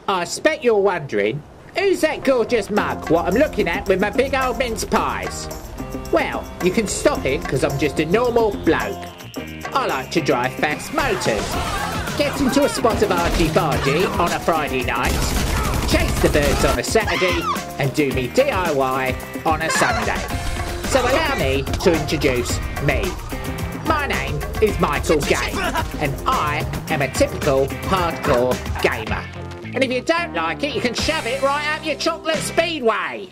I expect you're wondering, who's that gorgeous mug what I'm looking at with my big old mince pies? Well, you can stop it because I'm just a normal bloke. I like to drive fast motors, get into a spot of argy-bargy on a Friday night, chase the birds on a Saturday and do me DIY on a Sunday. So allow me to introduce me. My name is Michael Game and I am a typical hardcore gamer. And if you don't like it, you can shove it right up your chocolate speedway.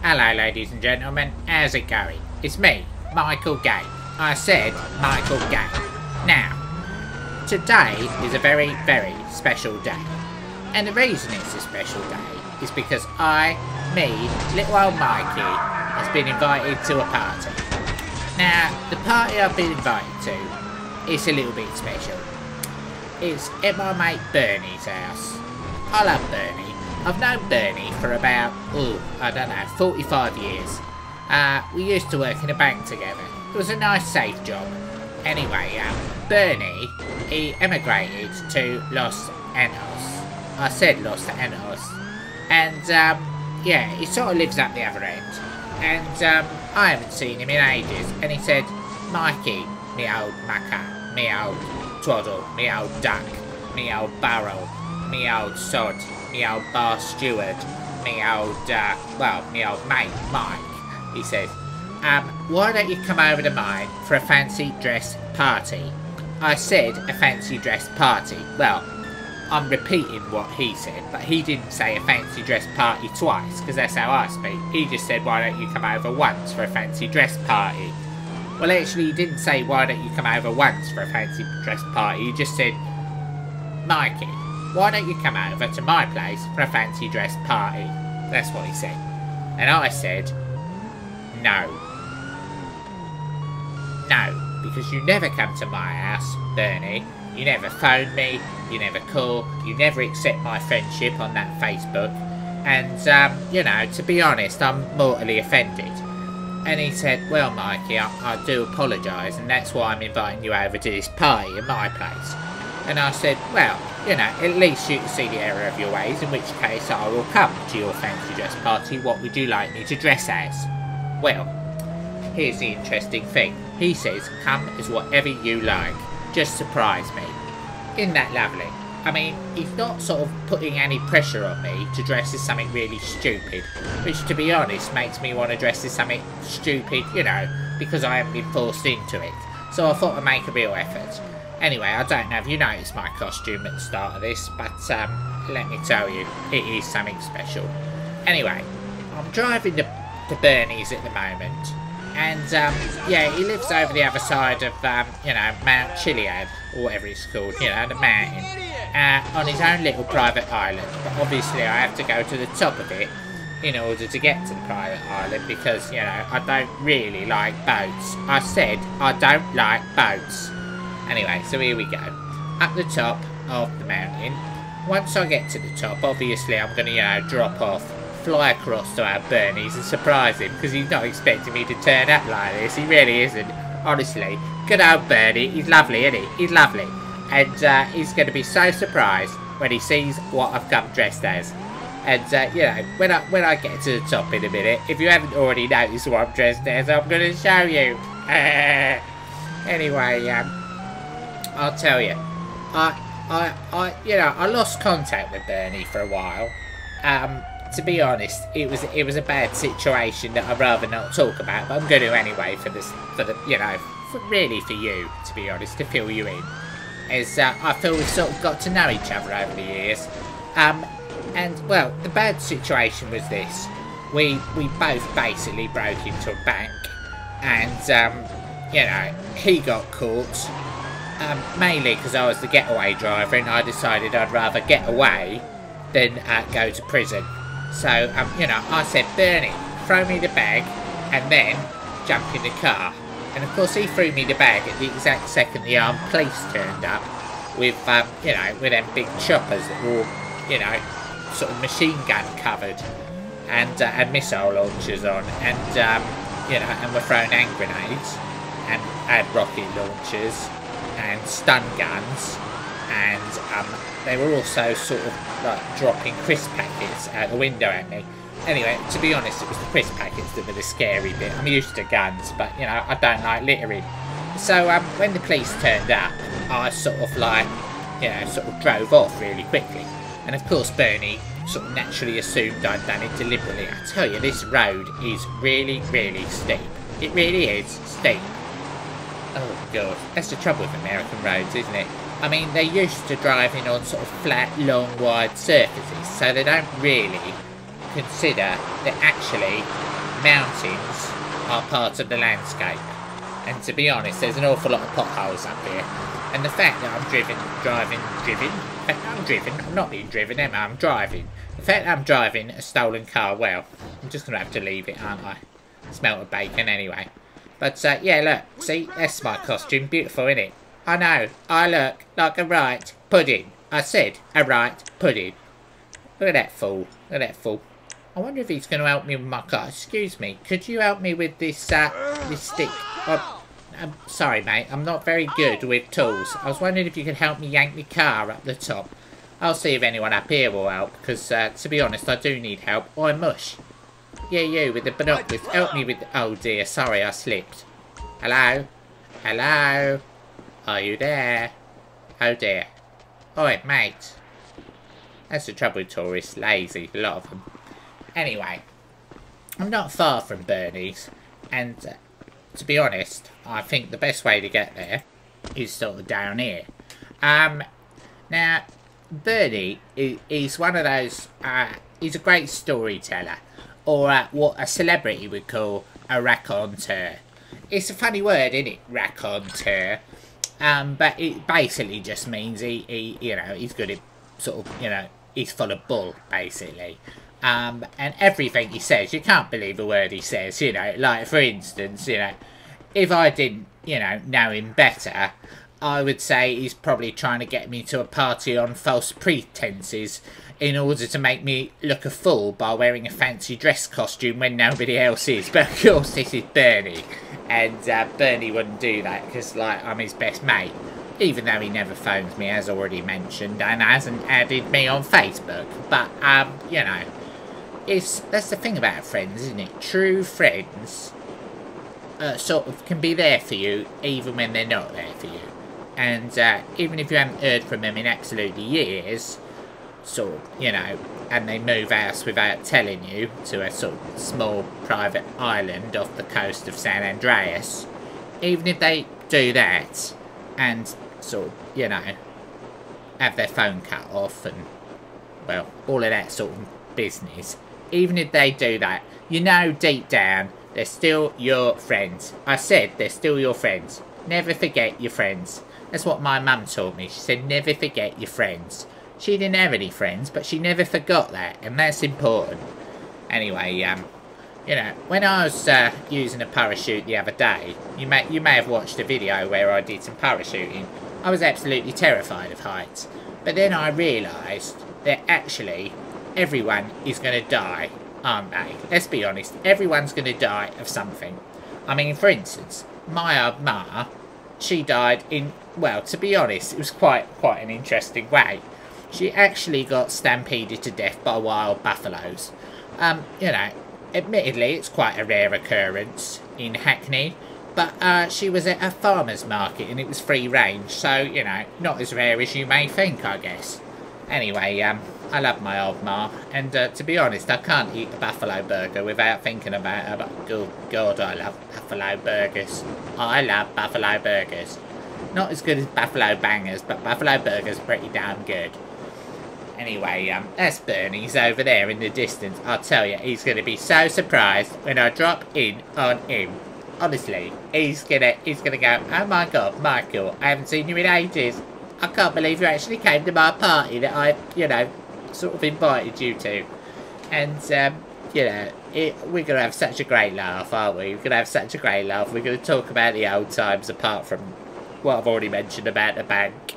Hello ladies and gentlemen, how's it going? It's me, Michael Game. I said Michael Game. Now, today is a very, very special day. And the reason it's a special day is because little old Mikey, has been invited to a party. Now, the party I've been invited to is a little bit special. It's at my mate Burny's house. I love Burny. I've known Burny for about, 45 years. We used to work in a bank together. It was a nice, safe job. Anyway, Burny, he emigrated to Los Angeles. I said Los Angeles. And, yeah, he sort of lives up the other end. And, I haven't seen him in ages. And he said, Mikey, me old mucker, me old twaddle, me old duck, me old barrel, me old sod, me old bar steward, me old, me old mate, Mike, he says, why don't you come over to mine for a fancy dress party? I said a fancy dress party. Well, I'm repeating what he said, but he didn't say a fancy dress party twice, because that's how I speak. He just said, why don't you come over once for a fancy dress party? Well, actually, he didn't say, why don't you come over once for a fancy dress party? He just said, Mikey, why don't you come over to my place for a fancy dress party? That's what he said. And I said, no. No, because you never come to my house, Burny. You never phone me, you never call, you never accept my friendship on that Facebook. And, you know, to be honest, I'm mortally offended. And he said, well, Mikey, I do apologise, and that's why I'm inviting you over to this party in my place. And I said, well, you know, at least you can see the error of your ways, in which case I will come to your fancy dress party. What would you like me to dress as? Well, here's the interesting thing. He says, come as whatever you like. Just surprise me. Isn't that lovely? I mean, he's not sort of putting any pressure on me to dress as something really stupid, which, to be honest, makes me want to dress as something stupid, you know, because I haven't been forced into it. So I thought I'd make a real effort. Anyway, I don't know if you noticed my costume at the start of this, but let me tell you, it is something special. Anyway, I'm driving to Burny's at the moment, and yeah, he lives over the other side of, you know, Mount Chiliad, or whatever it's called, you know, the mountain, on his own little private island. But obviously I have to go to the top of it in order to get to the private island, because, you know, I don't really like boats. I said I don't like boats. Anyway, so here we go. Up the top of the mountain. Once I get to the top, obviously I'm going to, you know, drop off, fly across to our Burny's and surprise him, because he's not expecting me to turn up like this. He really isn't. Honestly, good old Burny. He's lovely, isn't he? He's lovely. And he's going to be so surprised when he sees what I've come dressed as. And, you know, when I get to the top in a minute, if you haven't already noticed what I'm dressed as, I'm going to show you. Anyway, I'll tell you. I lost contact with Burny for a while. To be honest, it was a bad situation that I'd rather not talk about, but I'm going to anyway really for you, to be honest, to fill you in. As I feel we've sort of got to know each other over the years. And well, the bad situation was this: we both basically broke into a bank, and you know, he got caught. Mainly because I was the getaway driver, and I decided I'd rather get away than go to prison. So, you know, I said, Burny, throw me the bag, and then jump in the car. And of course he threw me the bag at the exact second the armed police turned up with, you know, with them big choppers that were all, you know, sort of machine gun covered, and missile launchers on, and, you know, and were throwing hand grenades, and had rocket launchers, and stun guns, and they were also sort of like dropping crisp packets out the window at me. Anyway, to be honest, it was the crisp packets that were the scary bit. I'm used to guns, but you know, I don't like littering. So when the police turned up, I sort of like, you know, sort of drove off really quickly. And of course Burny sort of naturally assumed I'd done it deliberately. I tell you, this road is really, really steep. It really is steep. Oh god, that's the trouble with American roads, isn't it? I mean, they're used to driving on sort of flat, long, wide surfaces, so they don't really consider that actually mountains are part of the landscape. And to be honest, there's an awful lot of potholes up here. And the fact that I'm not being driven, am I? I'm driving. The fact that I'm driving a stolen car, well, I'm just going to have to leave it, aren't I? Smell of bacon anyway. But, yeah, look, see, that's my costume. Beautiful, innit? I know, I look like a right pudding. I said a right pudding. Look at that fool. Look at that fool. I wonder if he's going to help me with my car. Excuse me, could you help me with this, this stick? I'm sorry, mate. I'm not very good with tools. I was wondering if you could help me yank my car up the top. I'll see if anyone up here will help, because, to be honest, I do need help. Oi, mush. Yeah, you, with the binoculars. Help me with the... Oh, dear. Sorry, I slipped. Hello? Hello? Are you there? Oh, dear. Oi, mate. That's the trouble with tourists. Lazy. A lot of them. Anyway. I'm not far from Burny's. And... to be honest, I think the best way to get there is sort of down here. Now, Burny is one of those, he's a great storyteller, or what a celebrity would call a raconteur. It's a funny word, isn't it, raconteur? But it basically just means he you know, he's good at sort of, you know, he's full of bull, basically. And everything he says, you can't believe a word he says, you know, like, for instance, you know, if I didn't, you know him better, I would say he's probably trying to get me to a party on false pretenses in order to make me look a fool by wearing a fancy dress costume when nobody else is. But of course, this is Burny, and Burny wouldn't do that because, like, I'm his best mate. Even though he never phones me, as already mentioned, and hasn't added me on Facebook. But, you know, that's the thing about friends, isn't it? True friends sort of can be there for you even when they're not there for you. And even if you haven't heard from them in absolutely years, sort of, you know, and they move house without telling you to a sort of small private island off the coast of San Andreas, even if they do that and sort of, you know, have their phone cut off and, well, all of that sort of business, even if they do that, you know deep down they're still your friends. I said they're still your friends. Never forget your friends. That's what my mum taught me. She said never forget your friends. She didn't have any friends, but she never forgot that, and that's important. Anyway, you know, when I was using a parachute the other day, you may have watched a video where I did some parachuting. I was absolutely terrified of heights. But then I realised that actually everyone is going to die, aren't they? Let's be honest, everyone's going to die of something. I mean, for instance, my old ma, she died in, well, to be honest, it was quite an interesting way. She actually got stampeded to death by wild buffaloes. You know, admittedly, it's quite a rare occurrence in Hackney, but she was at a farmer's market and it was free range, so, you know, not as rare as you may think, I guess. Anyway, I love my old ma, and to be honest, I can't eat a buffalo burger without thinking about her, but good God, I love buffalo burgers. I love buffalo burgers. Not as good as buffalo bangers, but buffalo burgers are pretty damn good. Anyway, that's Burny's over there in the distance. I'll tell you, he's going to be so surprised when I drop in on him. Honestly, he's gonna go, oh my God, Michael, I haven't seen you in ages. I can't believe you actually came to my party that I, you know, sort of invited you to. And, you know, we're going to have such a great laugh, aren't we? We're going to have such a great laugh. We're going to talk about the old times apart from what I've already mentioned about the bank.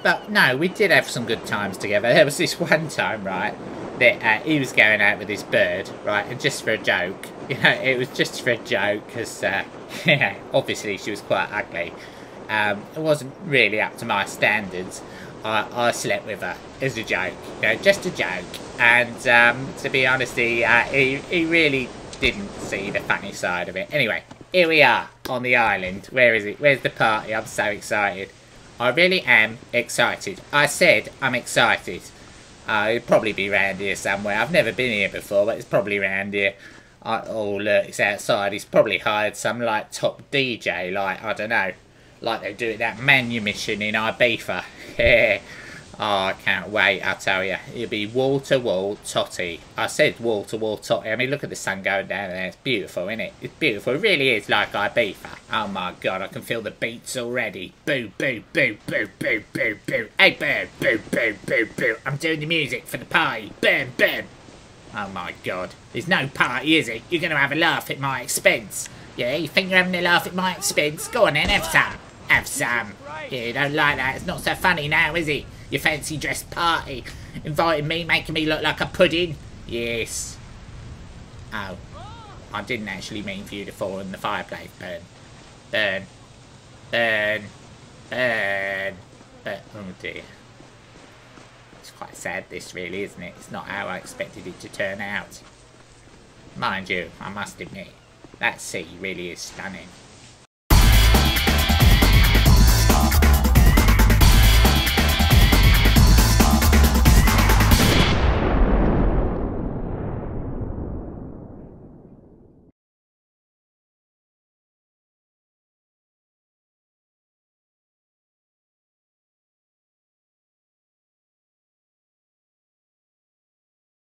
But no, we did have some good times together. There was this one time, right, that he was going out with his bird, right, and just for a joke, you know, it was just for a joke, because, yeah, obviously she was quite ugly. It wasn't really up to my standards. I slept with her as a joke, you know, just a joke. And to be honest, he really didn't see the funny side of it. Anyway, here we are on the island. Where is it? Where's the party? I'm so excited. I really am excited. I said I'm excited. It'll probably be round here somewhere. I've never been here before, but it's probably round here. Oh, look, it's outside. He's probably hired some, like, top DJ, like, I don't know. Like they do at that Manumission in Ibiza. Yeah. Oh, I can't wait, I tell you. It'll be wall-to-wall totty. I said wall-to-wall totty. I mean, look at the sun going down there. It's beautiful, isn't it? It's beautiful. It really is like Ibiza. Oh, my God. I can feel the beats already. Boo, boo, boo, boo, boo, boo, boo. Hey, bird. Boo, boo, boo, boo. I'm doing the music for the party. Boom, boom. Oh, my God. There's no party, is it? You're going to have a laugh at my expense. Yeah, you think you're having a laugh at my expense? Go on then, have some. Have some. Yeah, you don't like that. It's not so funny now, is it? Your fancy dress party. Inviting me, making me look like a pudding. Yes. Oh. I didn't actually mean for you to fall in the fireplace. Burn. Burn. Burn. Burn. Burn. Oh dear. It's quite sad this really, isn't it? It's not how I expected it to turn out. Mind you, I must admit, that sea really is stunning.